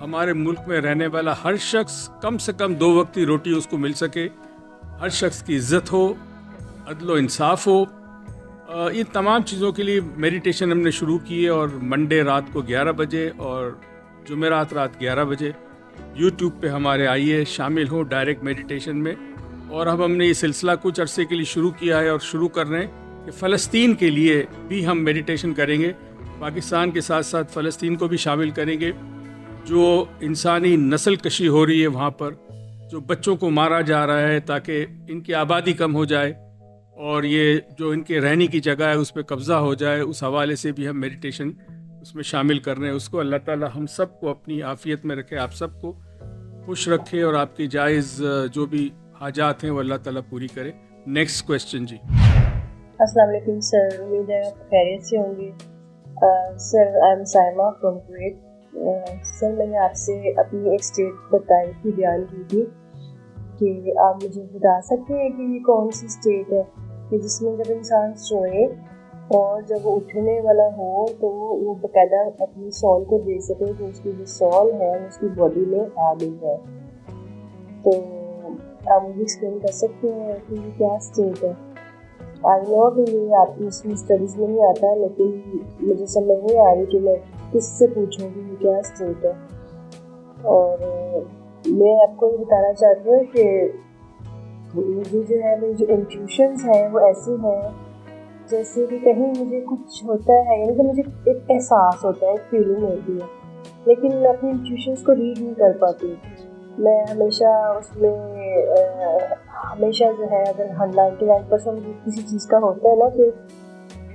ہمارے ملک میں رہنے والا ہر شخص کم سے کم 2 وقت کی روٹی اس کو مل سکے، ہر شخص کی عزت ہو، عدل و انصاف ہو. ان تمام چیزوں کے لیے میڈیٹیشن ہم نے شروع کی ہے، اور منڈے رات کو 11 بجے اور جمعرات رات 11 بجے یوٹیوب پہ ہمارے آئیے، شامل ہوں ڈائریکٹ میڈیٹیشن میں. اور اب ہم نے یہ سلسلہ کچھ عرصے کے لیے شروع کیا ہے اور شروع کر رہے ہیں کہ فلسطین کے لیے بھی ہم میڈیٹیشن کریں گے. پاکستان کے ساتھ ساتھ فلسطین کو بھی شامل کریں گے. جو انسانی نسل کشی ہو رہی ہے وہاں پر، جو بچوں کو مارا جا رہا ہے تاکہ ان کی آبادی کم ہو جائے اور یہ جو ان کے رہنے کی جگہ ہے اس پہ قبضہ ہو جائے، اس حوالے سے بھی ہم میڈیٹیشن اس میں شامل کر رہے ہیں. اس کو اللہ تعالی ہم سب کو اپنی عافیت میں رکھے، آپ سب کو خوش رکھے، اور آپ کی جائز جو بھی حاجات ہیں وہ اللہ تعالیٰ پوری کرے. نیکسٹ کویسچن جی. السلام علیکم سر، امید ہے آپ خیریت سے ہوں گے. Sir I am Saima from Kuwait. Sir میں نے آپ سے اپنی ایک اسٹیٹ بتائی تھی، بیان کی تھی کہ آپ مجھے بتا سکتے ہیں کہ یہ کون سی اسٹیٹ ہے کہ جس میں جب انسان سوئے اور جب وہ اٹھنے والا ہو تو وہ باقاعدہ اپنی سول کو دیکھ سکے کہ اس کی جو سول ہے اس کی باڈی میں آ گئی ہے. تو آپ مجھے ایکسپلین کر سکتے ہیں کہ یہ کیا اسٹیٹ ہے؟ آئی نو کہ یہ آپ کی اس میں اسٹڈیز میں نہیں آتا، لیکن مجھے سمجھ نہیں آ رہی کہ میں کس سے پوچھوں کہ یہ کیا اسٹیٹ ہے. اور میں آپ کو یہ بتانا چاہتی ہوں کہ مجھے جو ہے میری جو انٹیوشنز ہیں وہ ایسی ہیں جیسے کہ کہیں مجھے کچھ ہوتا ہے، یعنی کہ مجھے ایک احساس ہوتا ہے، ایک فیلنگ ہوتی ہے، لیکن میں اپنی انٹیوشنز کو ریڈ نہیں کر پاتی. میں ہمیشہ اس میں ہمیشہ جو ہے اگر 99% کسی چیز کا ہوتا ہے نا کہ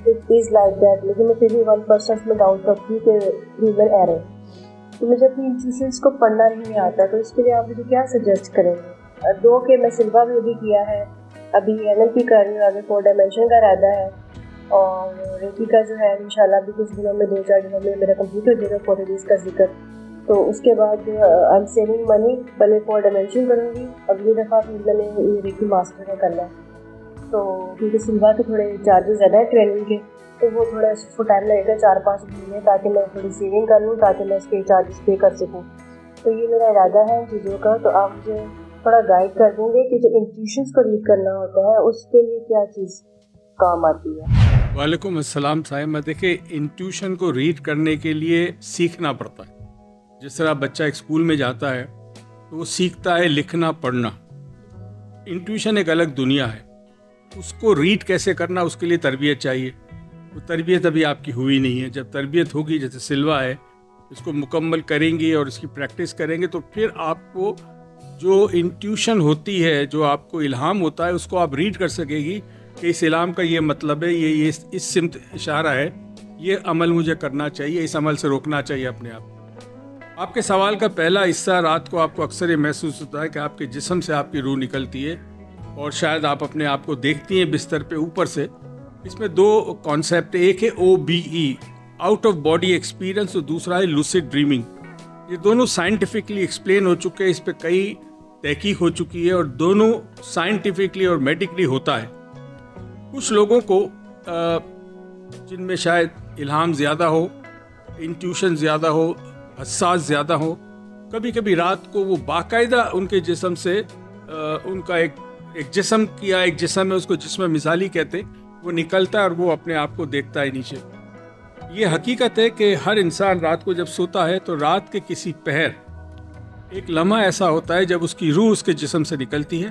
اٹ از لائک دیٹ، لیکن میں پھر بھی 1% میں ڈاؤٹ کرتی ہوں کہ ریور ایرر. تو مجھے اپنی انٹیوشنز کو پڑھنا نہیں آتا، تو اس کے لیے آپ مجھے کیا سجیسٹ کریں گے؟ 2 کہ میں سلوا بھی ابھی کیا ہے، ابھی NLP کر رہی ہوں، آگے 4 ڈائمینشن کا ارادہ ہے، اور ریکی کا جو ہے انشاءاللہ ابھی کچھ دنوں میں 2-4 دنوں میں میرا کمپلیٹ ہو جائے گا 40 days کا ذکر. تو اس کے بعد آئی ایم سیونگ منی، پہلے 4 ڈائمینشن کروں گی. اگلی دفعہ پھر میں نے یہ ریکی ماسٹر کا کرنا ہے، تو کیونکہ سلوا کے تھوڑے چارجز زیادہ ہے ٹریننگ کے، تو وہ تھوڑا اس کو ٹائم لگے گا 4-5 مہینے، تاکہ میں تھوڑی سیونگ کر لوں تاکہ میں اس کے چارجز پے کر سکوں. تو یہ میرا ارادہ ہے چیزوں کا. تو آپ مجھے تھوڑا گائیڈ کر دیں گے کہ جو انٹیوشنس کو ریڈ کرنا ہوتا ہے اس کے لیے کیا چیز کام آتی ہے؟ وعلیکم السلام صاحب. دیکھیں، انٹیوشن کو ریڈ کرنے کے لیے سیکھنا پڑتا ہے. جس طرح بچہ ایک اسکول میں جاتا ہے تو وہ سیکھتا ہے لکھنا پڑھنا. انٹیوشن ایک الگ دنیا ہے. اس کو ریڈ کیسے کرنا، اس کے لیے تربیت چاہیے. وہ تربیت ابھی آپ کی ہوئی نہیں ہے. جب تربیت ہوگی، جیسے سلوا ہے، اس کو مکمل کریں گی اور اس کی پریکٹس کریں گے، تو پھر آپ کو جو انٹیوشن ہوتی ہے، جو آپ کو الہام ہوتا ہے، اس کو آپ ریڈ کر سکے گی کہ اس الہام کا یہ مطلب ہے، یہ اس سمت اشارہ ہے، یہ عمل مجھے کرنا چاہیے، اس عمل سے روکنا چاہیے اپنے آپ. آپ کے سوال کا پہلا حصہ، رات کو آپ کو اکثر یہ محسوس ہوتا ہے کہ آپ کے جسم سے آپ کی روح نکلتی ہے اور شاید آپ اپنے آپ کو دیکھتی ہیں بستر پہ اوپر سے. اس میں 2 کانسیپٹ، ایک ہے OBE، out of body experience, اور دوسرا ہے لوسیڈ ڈریمنگ. یہ دونوں سائنٹیفکلی ایکسپلین ہو چکے ہیں، اس پہ کئی تحقیق ہو چکی ہے، اور دونوں سائنٹیفکلی اور میڈیکلی ہوتا ہے. کچھ لوگوں کو جن میں شاید الہام زیادہ ہو، انٹیوشن زیادہ ہو، حساس زیادہ ہو، کبھی کبھی رات کو وہ باقاعدہ ان کے جسم سے ان کا ایک جسم کیا ایک جسم ہے، اس کو جسم مثالی کہتے، وہ نکلتا ہے اور وہ اپنے آپ کو دیکھتا ہے نیچے. یہ حقیقت ہے کہ ہر انسان رات کو جب سوتا ہے تو رات کے کسی پہر ایک لمحہ ایسا ہوتا ہے جب اس کی روح اس کے جسم سے نکلتی ہے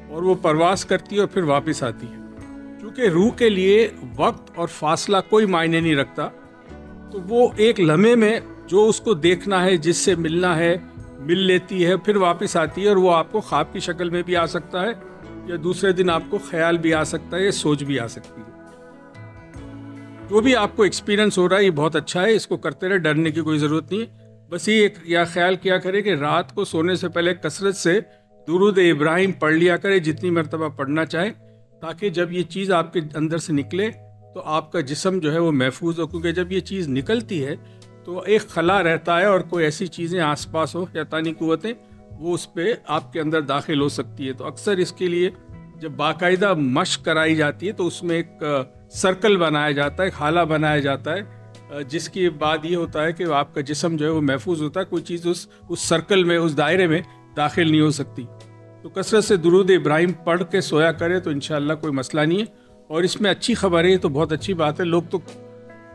اور وہ پرواز کرتی ہے اور پھر واپس آتی ہے. کیونکہ روح کے لیے وقت اور فاصلہ کوئی معنی نہیں رکھتا، تو وہ ایک لمحے میں جو اس کو دیکھنا ہے، جس سے ملنا ہے، مل لیتی ہے، پھر واپس آتی ہے. اور وہ آپ کو خواب کی شکل میں بھی آ سکتا ہے، یا دوسرے دن آپ کو خیال بھی آ سکتا ہے، یا سوچ بھی آ سکتی ہے. جو بھی آپ کو ایکسپیرینس ہو رہا ہے یہ بہت اچھا ہے، اس کو کرتے رہے، ڈرنے کی کوئی ضرورت نہیں ہے. بس یہ خیال کیا کرے کہ رات کو سونے سے پہلے کثرت سے درود ابراہیم پڑھ لیا کرے، جتنی مرتبہ پڑھنا چاہے، تاکہ جب یہ چیز آپ کے اندر سے نکلے تو آپ کا جسم جو ہے وہ محفوظ ہو. کیونکہ جب یہ چیز نکلتی ہے تو ایک خلا رہتا ہے، اور کوئی ایسی چیزیں آس پاس ہو، شیطانی قوتیں، وہ اس پہ آپ کے اندر داخل ہو سکتی ہے. تو اکثر اس کے لیے جب باقاعدہ مشق کرائی جاتی ہے تو اس میں ایک سرکل بنایا جاتا ہے، ایک حالہ بنایا جاتا ہے جس کی بعد یہ ہوتا ہے کہ آپ کا جسم جو ہے وہ محفوظ ہوتا ہے, کوئی چیز اس سرکل میں, اس دائرے میں داخل نہیں ہو سکتی. تو کثرت سے درود ابراہیم پڑھ کے سویا کرے تو انشاءاللہ کوئی مسئلہ نہیں ہے. اور اس میں اچھی خبر ہے, تو بہت اچھی بات ہے. لوگ تو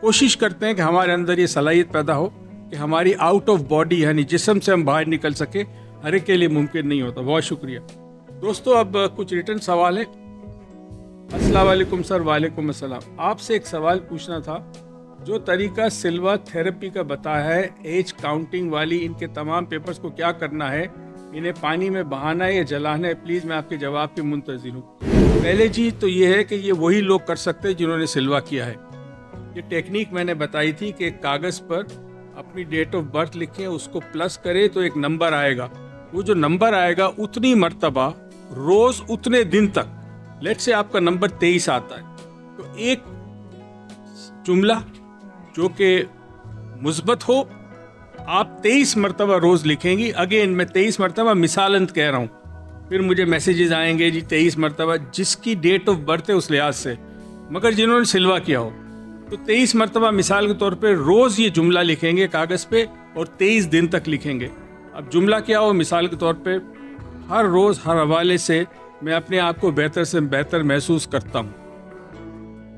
کوشش کرتے ہیں کہ ہمارے اندر یہ صلاحیت پیدا ہو کہ ہماری آؤٹ آف باڈی یعنی جسم سے ہم باہر نکل سکے. ہر ایک کے لیے ممکن نہیں ہوتا. بہت شکریہ دوستو. اب کچھ ریٹن سوال ہیں. السلام علیکم سر. وعلیکم السلام. آپ سے ایک سوال پوچھنا تھا. جو طریقہ سلوا تھراپی کا بتایا ہے ایج کاؤنٹنگ والی, ان کے تمام پیپرز کو کیا کرنا ہے؟ انہیں پانی میں بہانا ہے یا جلانا ہے؟ پلیز میں آپ کے جواب کی منتظر ہوں. پہلے چیز تو یہ ہے کہ یہ وہی لوگ کر سکتے ہیں جنہوں نے سلوا کیا ہے. یہ ٹیکنیک میں نے بتائی تھی کہ ایک کاغذ پر اپنی ڈیٹ آف برتھ لکھیں, اس کو پلس کرے تو ایک نمبر آئے گا. وہ جو نمبر آئے گا اتنی مرتبہ روز اتنے دن تک, لیٹ سے آپ کا نمبر 23 آتا ہے تو ایک جملہ جو کہ مثبت ہو آپ 23 مرتبہ روز لکھیں گی. اگین میں 23 مرتبہ مثالنت کہہ رہا ہوں, پھر مجھے میسیجز آئیں گے جی 23 مرتبہ جس کی ڈیٹ آف برتھ ہے اس لحاظ سے, مگر جنہوں نے سلوا کیا ہو تو 23 مرتبہ مثال کے طور پہ روز یہ جملہ لکھیں گے کاغذ پہ اور 23 دن تک لکھیں گے. اب جملہ کیا ہو؟ مثال کے طور پہ ہر روز ہر حوالے سے میں اپنے آپ کو بہتر سے بہتر محسوس کرتا ہوں,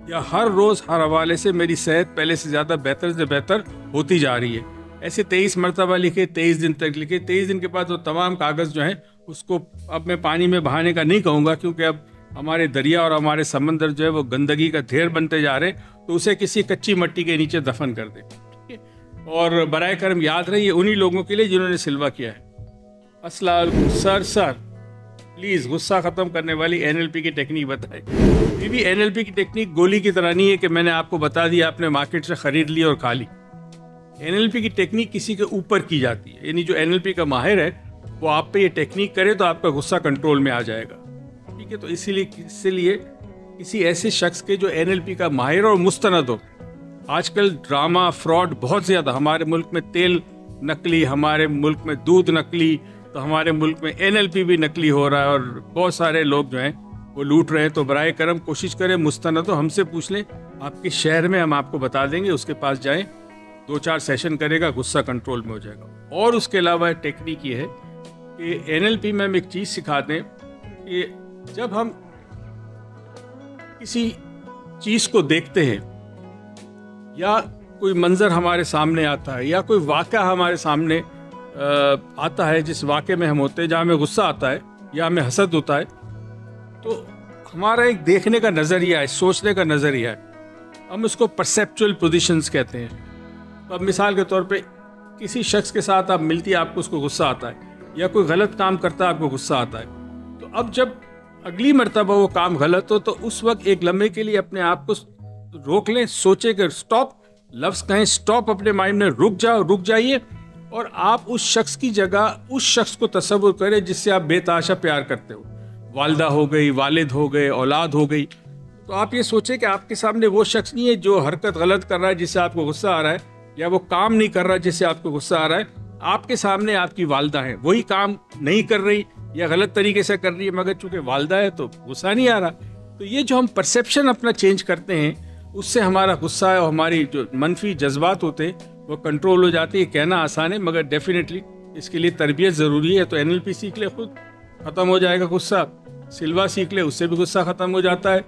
یا ہر روز ہر حوالے سے میری صحت پہلے سے زیادہ بہتر سے بہتر ہوتی جا رہی ہے. ایسے 23 مرتبہ لکھے, 23 دن تک لکھے. 23 دن کے بعد وہ تمام کاغذ جو ہیں اس کو اب میں پانی میں بہانے کا نہیں کہوں گا, کیونکہ اب ہمارے دریا اور ہمارے سمندر جو ہے وہ گندگی کا ڈھیر بنتے جا رہے ہیں, تو اسے کسی کچی مٹی کے نیچے دفن کر دیں. اور برائے کرم یاد رہے یہ انہی لوگوں کے لیے جنہوں نے سلوا کیا ہے. السلام علیکم سر پلیز غصہ ختم کرنے والی NLP کی ٹیکنیک بتائیں. بھی NLP کی ٹیکنیک گولی کی طرح نہیں ہے کہ میں نے آپ کو بتا دیا آپ نے مارکیٹ سے خرید لی اور کھا لی. NLP کی ٹیکنیک کسی کے اوپر کی جاتی ہے, یعنی جو NLP کا ماہر ہے وہ آپ پہ یہ ٹیکنیک کرے تو آپ کا غصہ کنٹرول میں آ جائے گا. ٹھیک ہے, تو اسی لیے کسی ایسے شخص کے جو NLP کا ماہر اور مستند ہو. آج کل ڈرامہ فراڈ بہت زیادہ, ہمارے ملک میں تیل نقلی, ہمارے ملک میں دودھ نقلی, تو ہمارے ملک میں NLP بھی نقلی ہو رہا ہے اور بہت سارے لوگ جو ہیں وہ لوٹ رہے ہیں. تو برائے کرم کوشش کریں مستند ہو, ہم سے پوچھ لیں, آپ کے شہر میں ہم آپ کو بتا دیں گے, اس کے پاس جائیں, 2-4 سیشن کرے گا, غصہ کنٹرول میں ہو جائے گا. اور اس کے علاوہ ٹیکنیک یہ ہے کہ NLP میں ہم ایک چیز سکھاتے ہیں کہ جب ہم کسی چیز کو دیکھتے ہیں یا کوئی منظر ہمارے سامنے آتا ہے یا کوئی واقعہ ہمارے سامنے آتا ہے جس واقعے میں ہم ہوتے ہیں, جہاں ہمیں غصہ آتا ہے یا ہمیں حسد ہوتا ہے, تو ہمارا ایک دیکھنے کا نظریہ ہے, سوچنے کا نظریہ ہے, ہم اس کو پرسیپچول پوزیشنز کہتے ہیں. تو اب مثال کے طور پہ کسی شخص کے ساتھ آپ ملتی, آپ کو اس کو غصہ آتا ہے, یا کوئی غلط کام کرتا ہے آپ کو غصہ آتا ہے. تو اب جب اگلی مرتبہ وہ کام غلط ہو تو اس وقت ایک لمحے کے لیے اپنے آپ کو روک لیں, سوچیں کہ سٹاپ, لفظ کہیں سٹاپ, اپنے مائنڈ میں رک جائیے اور آپ اس شخص کی جگہ اس شخص کو تصور کریں جس سے آپ بے تحاشا پیار کرتے ہو. والدہ ہو گئی, والد ہو گئے, اولاد ہو گئی. تو آپ یہ سوچیں کہ آپ کے سامنے وہ شخص نہیں ہے جو حرکت غلط کر رہا ہے جس سے آپ کو غصہ آ رہا ہے, یا وہ کام نہیں کر رہا جس سے آپ کو غصہ آ رہا ہے. آپ کے سامنے آپ کی والدہ ہے, وہی کام نہیں کر رہی یا غلط طریقے سے کر رہی ہے, مگر چونکہ والدہ ہے تو غصہ نہیں آ رہا. تو یہ جو ہم پرسیپشن اپنا چینج کرتے ہیں اس سے ہمارا غصہ اور ہماری جو منفی جذبات ہوتے ہیں وہ کنٹرول ہو جاتے ہیں. یہ کہنا آسان ہے مگر ڈیفینیٹلی اس کے لیے تربیت ضروری ہے. تو NLP سیکھ لے, خود ختم ہو جائے گا غصہ. سلوا سیکھ لے, اس سے بھی غصہ ختم ہو جاتا ہے.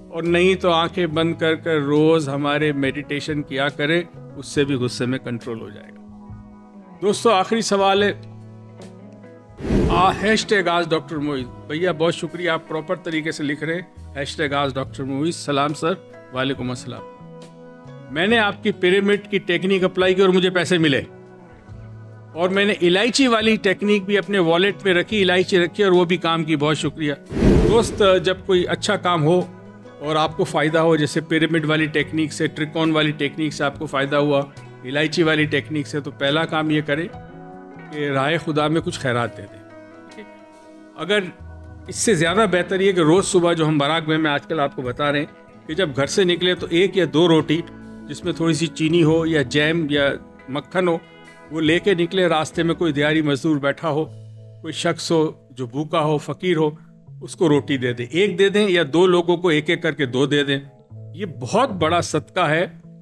اور نہیں تو آنکھیں بند کر کر روز ہمارے میڈیٹیشن کیا کریں, اس سے بھی غصے میں کنٹرول ہو جائے گا. دوستو آخری سوال ہے #آج ڈاکٹر موئز. بھیا بہت شکریہ, آپ پراپر طریقے سے لکھ رہے ہیں. #آج ڈاکٹر موئز. سلام سر. وعلیکم السلام. میں نے آپ کی پیرامڈ کی ٹیکنیک اپلائی کی اور مجھے پیسے ملے, اور میں نے الائچی والی ٹیکنیک بھی اپنے والیٹ میں رکھی, الائچی رکھی اور وہ بھی کام کی. بہت شکریہ دوست. جب کوئی اچھا کام ہو اور آپ کو فائدہ ہو, جیسے پیرامڈ والی ٹیکنیک سے, ٹریکون والی ٹیکنیک سے آپ کو فائدہ ہوا, الائچی والی ٹیکنیک سے, تو پہلا کام یہ کریں کہ راہ خدا میں کچھ خیرات دے دیں. اگر اس سے زیادہ بہتر یہ کہ روز صبح جو ہم براک میں آج کل آپ کو بتا رہے ہیں کہ جب گھر سے نکلے تو 1 یا 2 روٹی جس میں تھوڑی سی چینی ہو یا جیم یا مکھن ہو وہ لے کے نکلے. راستے میں کوئی دیہڑی مزدور بیٹھا ہو, کوئی شخص ہو جو بھوکا ہو, فقیر ہو, اس کو روٹی دے دیں. 1 دے دیں یا 2 لوگوں کو 1 کر کے 2 دے دیں. یہ بہت بڑا صدقہ ہے